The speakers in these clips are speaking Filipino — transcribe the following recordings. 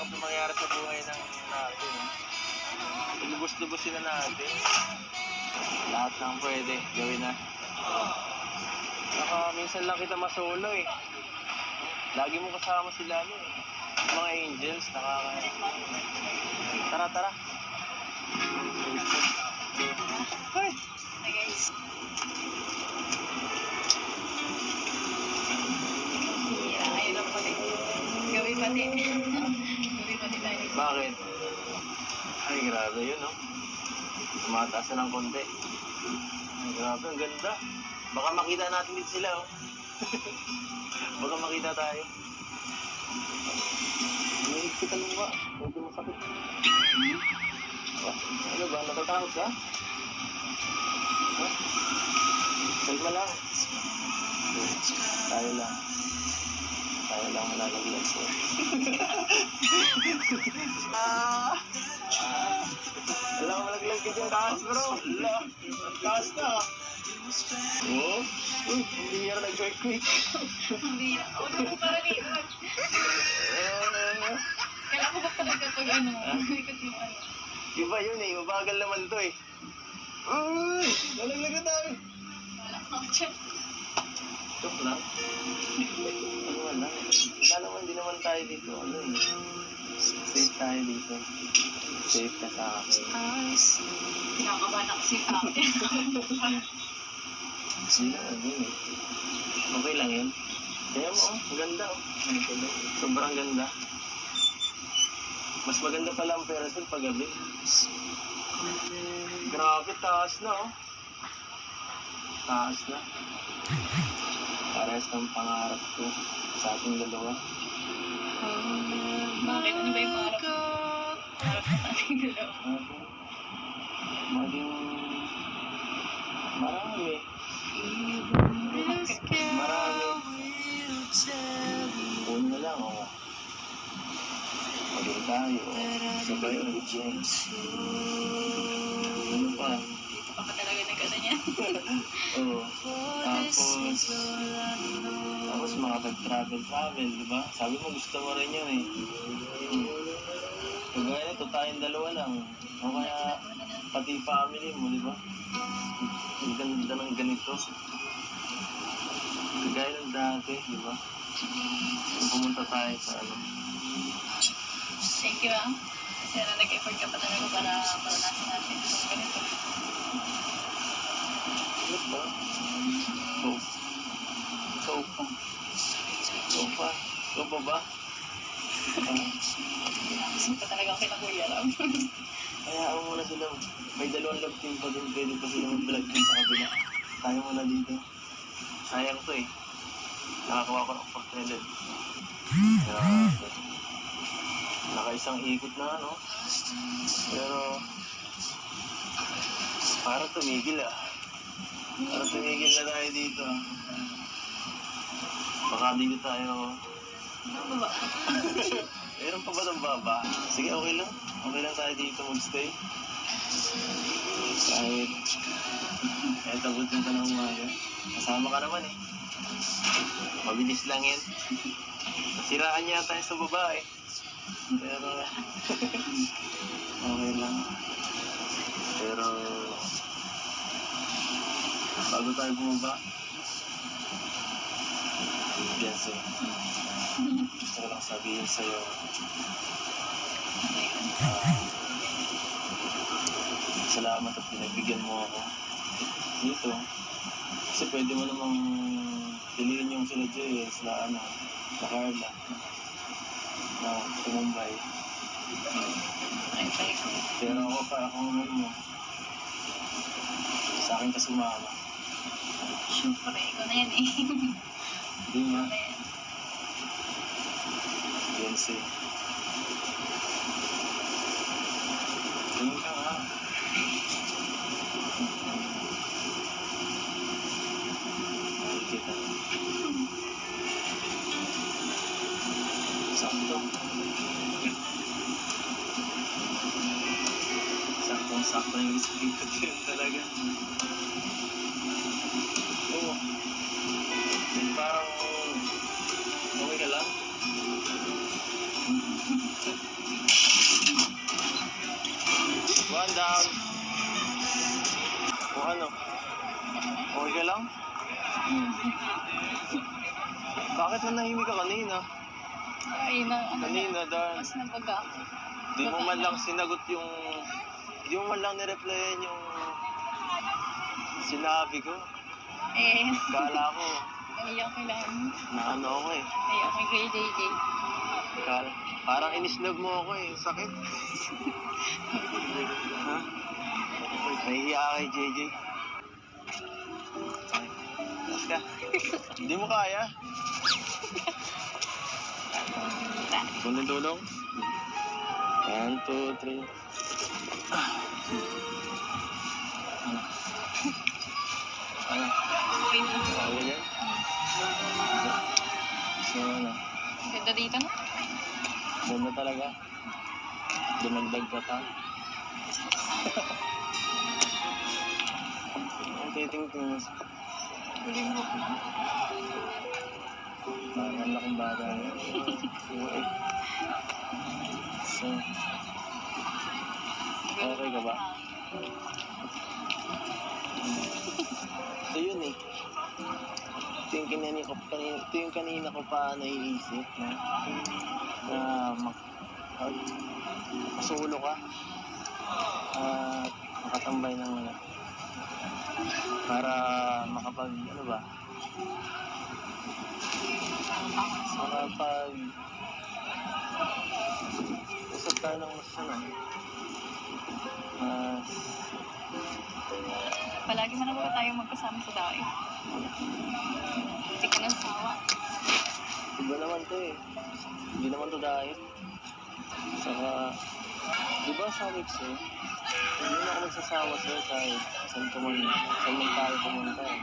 lang ito mangyari sa buhay ng natin. Lubos-lubosin na natin. Lahat lang pwede. Gawin na. Saka minsan lang kita masolo eh. Lagi mo kasama sila mga angels. Tara, tara. Hi! Hi guys. Ayun lang pati. Gabi pati. Gabi pati tayo. Bakit? Ay, grabe yun, no? Tumataas na ng konti. Ay, grabe, ang ganda. Baka makita natin dito sila, oh. Baka makita tayo. May kita mo ba? Medyo masakit. Ano ba? Natatakot ka? Ha? Kalma lang. Tayo lang. Tayo lang malalaglag ko. Wala ka malaglag ka dyan. Taas, bro. Wala. Taas na. Oo. Uy, hindi niya nag-quick. Hindi na. O, naku para dito. Kailangan ko ba talaga pag ikot yung Iba yun eh. Mabagal naman to eh. Uy! Nalaglag na tayo. Wala ko dyan. Joke lang. Ano wala? Wala naman, hindi naman tayo dito. Ano eh. Safe tayo dito. Safe ka sa akin. Kinakabahan ako si ate. Hindi naman yun eh. Okay lang yun. Kaya mo, ang ganda oh. Sobrang ganda. Mas maganda pala ang parasol pag gabi. Grabe, taas na oh. Taas na. Parehas ng pangarap ko sa ating dalawa. Bakit? Ano ba yung pangarap ko? Pangarap ko sa ating dalawa. Maging marami. Marami. Una lang oh. Maging tayo. Sabay ulit James. Ano pa? Dito pa ba talaga nagkasa niya? Oo. Tapos makapag-travel, di ba? Sabi mo gusto mo rin yun eh. Kagaya nito, tayong dalawa lang. O kaya pati family mo, di ba? Ang ganda ng ganito. Kagaya ng dati, di ba? Pumunta tayo sa ano. Thank you kasi nag-effort ka pa talaga para maranasan natin itong ganito. Ano ba? Ikaw pa. Ikaw pa. Ikaw pa ba? Gusto pa talaga ako kina Kuya Ram. Hayaan mo na sila. May dalawang love team pa dun. Pwede pa sila mag-vlog din sa kabila. Tayo muna dito. Sayang to eh. Nakakuha ko ng opportunity. Grabe. Nakaisang ikot na ano. Pero parang tumigil ah. Parang tumigil na tayo dito. Baka dito tayo. Ano ba? Meron pa ba ng baba? Sige, okay lang. Okay lang tayo dito mag-stay. Kahit abot yung ka ng umaga. Kasama ka naman eh. Mabilis lang yan. Nasiraan niya tayo sa babae. Pero okay lang. Pero bago tayo bumaba, Jense, gusto ko lang sabihin sa'yo, salamat at pinagbigyan mo ako dito. Kasi pwede mo namang piliin yung sila Joy, sila ano, sa Carla, na tumumbay. Pero ako pa, ako naman mo. Sa akin ka sumama. Siyempre, ikaw na yan eh. Hindi nga. Jense. Tingin ka nga. Mahal kita. Sakto. Saktong-sakto yung isipin ko din talaga. Oo. Parang okay ka lang. ka lang? Bakit nanahimik ka kanina? Ay, na, ano Kanina, na, Dan. mas nabaga. Di mo man lang sinagot yung... Di mo man lang nireplyan yung... Sinabi ko. Eh, Kala ko, naiyak ko lang. na ano ako eh. Naiyak ko kay JJ. Parang inisnab mo ako eh. Sakit. Ha? Nahihiya ka kay JJ. Tapos ka. Hindi mo kaya. Kunting tulong. 1, 2, 3. Ano? Okay na. Kaya yan? So ano? Ganda dito na. Ganda talaga. Dumagdag ka pa. Ang titing-ting mo. Huli mo ko. Parang laking bata niya. Uy. So, okay ka ba? Ito yun eh. Ito yung kanina ko pa naiisip na masulo ka at makatambay ng ano para ano ba usap tayo ng mas Palagi man naman tayo magkasama sa daig. Hindi ka nang sawa. iba naman to eh. Hindi naman to dahil saka di ba sabi ko hindi na ako nagsasawa sa'yo kahit saan man tayo pumunta eh.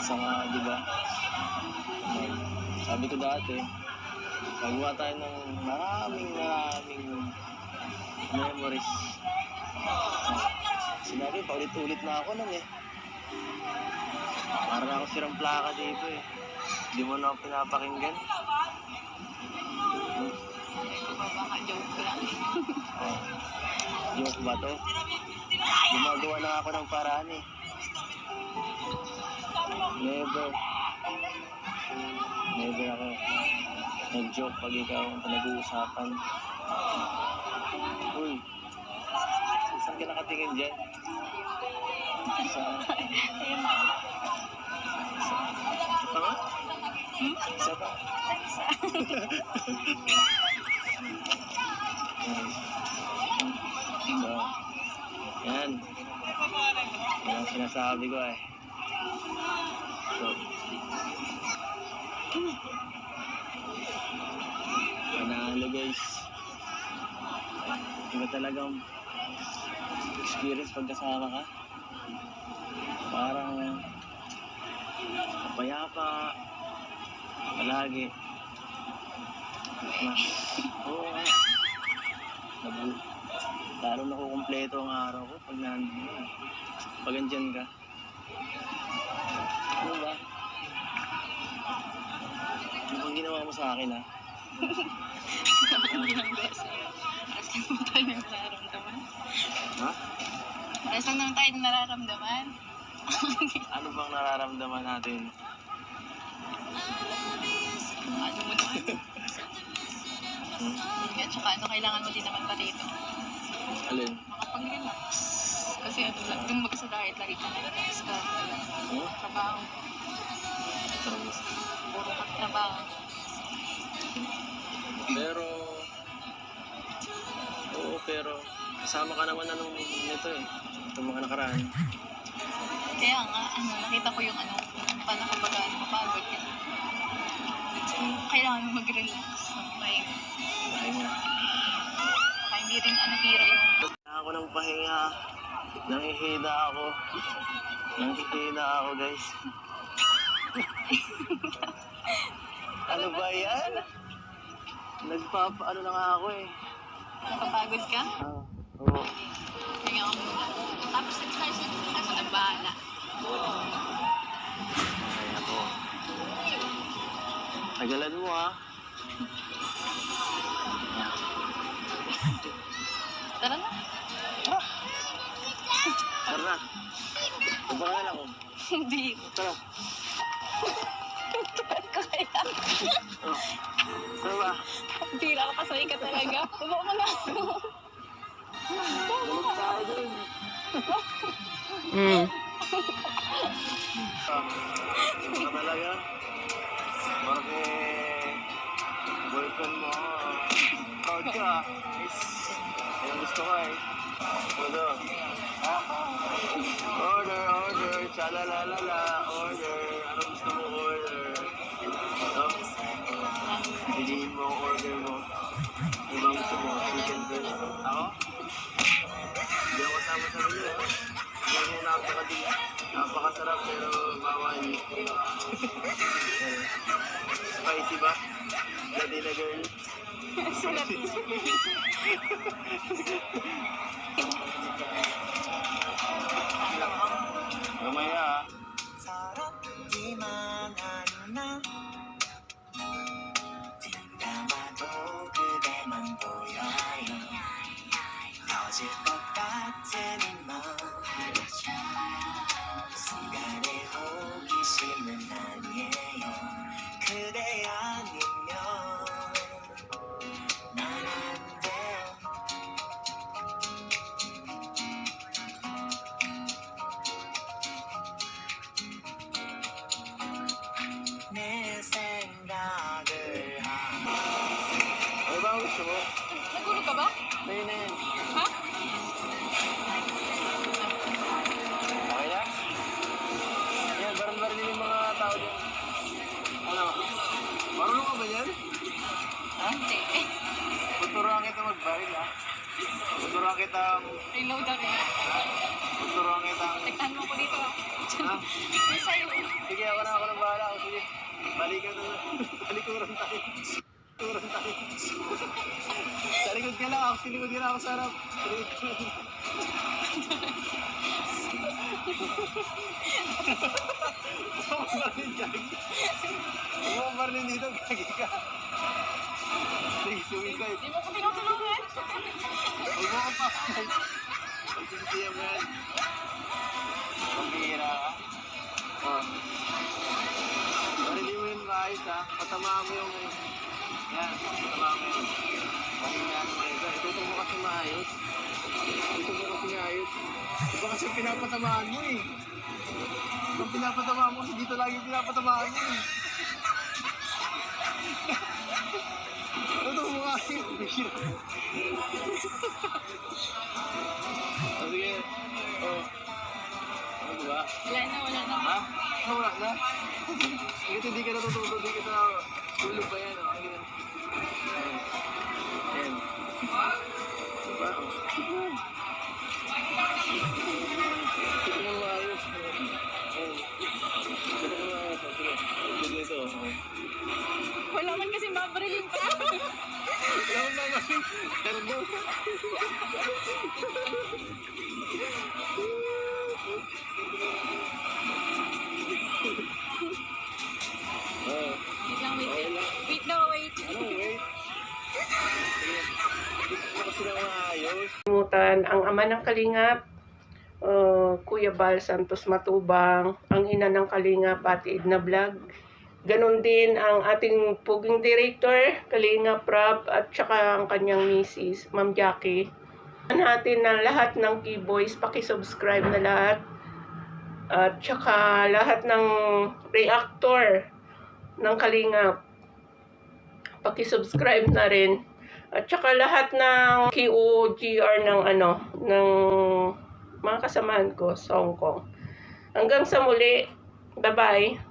Saka di ba sabi ko dati gagawa tayo ng maraming memories. Sinabi, paulit-ulit na ako nun eh. Para na ako sirang plaka dito eh. Hindi mo na ako pinapakinggan. Baka joke lang. Joke ba to? Gumagawa na ako ng paraan eh. Never ako nag-joke pag ikaw ang pinag-uusapan. Uy, saan ka nakatingin dyan? Ayun. Isa nga? Isa pa? So, yan. Yan ang sinasabi ko eh. So, panalo guys. Iba talagang experience pagkasama ka. Parang payapa palagi. Oo nga. Lalo nakukumpleto ang araw ko pag nandun. Pag andyan ka. Ano ba? Ano bang ginawa mo sa akin ha? Hindi lang ba sa'yo? Paras lang naman tayo ng nararamdaman. Ha? Paras lang naman tayo ng nararamdaman. Ano bang nararamdaman natin? Ano mo naman? At saka ano kailangan mo din naman pa rito? Alin? Makapag-relax. Kasi ano lang, dun mag-isa diet lagi ka na-relax ka. Trabaho. Puro ka trabaho. Pero kasama ka naman nito eh. Itong mga nakaraan. Kaya nga, nakita ko yung paano ka baga mapagod yan. Kailangan mo mag-relax. Pahinga. Kaya hindi rin biro yung... Kailangan ako ng pahinga. Nangihina ako guys. Ano ba yan? Ano na nga ako eh. Napapagod ka? Oo. Pahinga ka muna. Tapos nag-start siya, ako nang bahala. Ay ako. Tagalan mo ah. Tara na. Tara na. Baba ka na lang. Hindi. Tara. Kaya. Oh. Tara ba? Tira ka pasay ka talaga. Baba mo na. Galit tayo dun. Baka talaga. Porque boyfriend mo, proud ka. Yan gusto ko eh. Todo. Order, chalalalala, order. Ano gusto mo order? No? Piliin mo ang order mo. Ano ba gusto mo? Chicken breast? Ako? Hindi ako kasama sa menu eh. Hindi mo napakasarap pero bawal. Spicy ba? Daddy na girl. Sulat mo. Mamaya ah. 서럽기만 한 나 뒷담화도 그대만 보여요 터질 것 같은 이맘 순간의 호기심은 아니에요 그대 아니면 난 안 돼요 내 생각을 하고 Ano ba ang gusto mo? Nagulog ka ba? Tayo na yan. Ha? Okay na? Yan, barang-barang din yung mga tao dyan. Ano? Marunong ka ba yan? Ha? Hindi. Tuturuan kita magbaril ha? Tuturuan kita... Reload ako. Tuturuan kita... Tektahan mo ko dito ah. Ha? May sa'yo. Sige, ako na bahala. O, sige. Balikan na. Balikuran tayo. Balikuran tayo. Sa likod ka lang. Sa likod ka lang ako sa harap. Sa likod ka lang. Bumabaril dyan. Bumabaril dito. Gagi ka. Sige, sumisay. Di mo ko tinutulungan. Huwag mo ka pa. Pagsintiyan mo yan. Pambihira ka. Oh. Pero hindi mo yun maayos ha. Patamaan mo yung... Yan, patamaan mo yun. Pangingyan mo yun. Itutok mo kasi maayos. Itutok mo kasi maayos. Iba kasi pinapatamaan mo eh. Kung pinapatamaan mo kasi dito lagi pinapatamaan mo eh. Itutok mo kasi. Oh, sige. Oh. Ano ba? Wala na. Ha? Ah, wala na? Hanggat hindi ka natutulog, hindi ka na tulog pa yan. Oh. Ayan. Ayan. Diba? Oh. Ito mo maayos. Ayan. Ito mo maayos. Oh, sige. Sige ito. Oh. Wala man kasi mabarilin pa. Wala mo mamasin. Meron daw. Oh. Wait lang, wait. Okay lang. Wait na, wait. Ano, wait? Sige. Dito mo kasi na maayos. Kalimutan ang ama ng Kalingap, Kuya Bal Santos Matubang, ang ina ng Kalingap, Ate Edna Vlog. Ganon din ang ating puging director, Kalingap Rap, at saka ang kanyang misis, Ma'am Jackie. Natin na lahat ng K-Boys, paki-subscribe na lahat. At saka lahat ng reactor ng Kalingap, paki-subscribe na rin. At saka lahat ng KOGR ng ng mga kasamahan ko sa Hong Kong. Hanggang sa muli. Bye-bye.